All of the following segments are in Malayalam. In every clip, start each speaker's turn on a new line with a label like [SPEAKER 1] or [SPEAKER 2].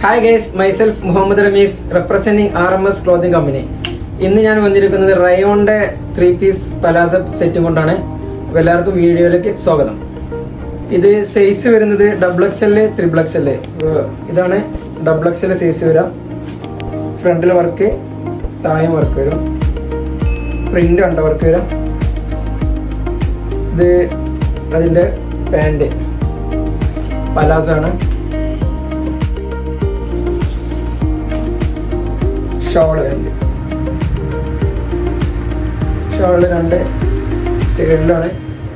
[SPEAKER 1] Hi guys, myself Muhammad Rameez representing RMS clothing company. ഇന്ന് ഞാൻ വന്നിരിക്കുന്നത് റയോണിന്റെ 3 പീസ് പലാസ സെറ്റും കൊണ്ടാണ്. അപ്പോൾ എല്ലാവർക്കും വീഡിയോയിലേക്ക് സ്വാഗതം. ഇത് സൈസ് വരുന്നത് XXL, XXL. ഇതാണ് XXL സൈസ് വരാം. ഫ്രണ്ടിൽ വർക്ക്, താഴെ വർക്ക് വരും, പ്രിന്റ് കണ്ട വർക്ക് വരാം. ഇത് അതിൻ്റെ പാൻറ് പലാസോ ആണ്. ഷോള് വരുന്നത്, ഷോളിൽ 2 സൈഡിലാണ്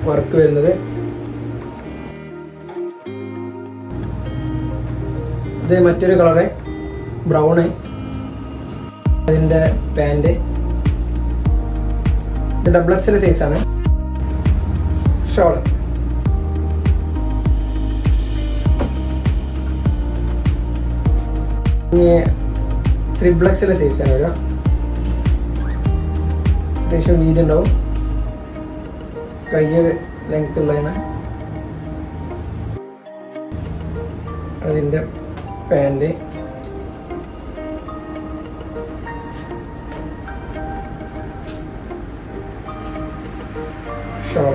[SPEAKER 1] വർക്ക് വരുന്നത്. ഇത് മറ്റൊരു കളറ് ബ്രൗണ്. അതിൻ്റെ പാൻറ് ഇത് XXL സൈസാണ്. ഷോള് XXL സൈസാണ് വരിക. അത്യാവശ്യം വീതി ഉണ്ടാവും, കൈ ലെങ്ത് ഉള്ളതാണ്. അതിൻ്റെ പാൻറ് ഷോൾ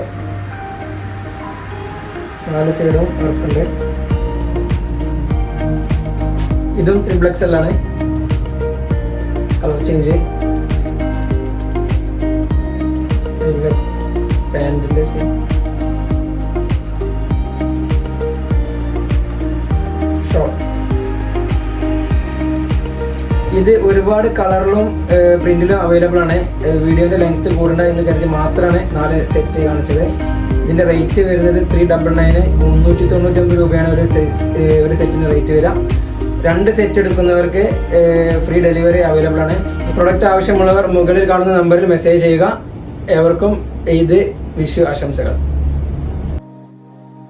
[SPEAKER 1] 4 സൈഡും വർക്കുണ്ട്. ഇതും XXL ആണ്. കളർ ചേഞ്ച്, പാൻറ്റിൻ്റെ ഷോൾ. ഇത് ഒരുപാട് കളറിലും പ്രിന്റിലും അവൈലബിൾ ആണ്. വീഡിയോയുടെ ലെങ്ത് കൂടണ്ട എന്ന് കരുതി മാത്രമാണ് 4 സെറ്റ് കാണിച്ചത്. ഇതിന്റെ റേറ്റ് വരുന്നത് 399, 399 രൂപയാണ് ഒരു സെറ്റിന് റേറ്റ് വരിക. 2 സെറ്റ് എടുക്കുന്നവർക്ക് ഫ്രീ ഡെലിവറി അവൈലബിൾ ആണ്. പ്രൊഡക്റ്റ് ആവശ്യമുള്ളവർ മുകളിൽ കാണുന്ന നമ്പറിൽ മെസ്സേജ് ചെയ്യുക. ഏവർക്കും ഈദ് വിഷു ആശംസകൾ.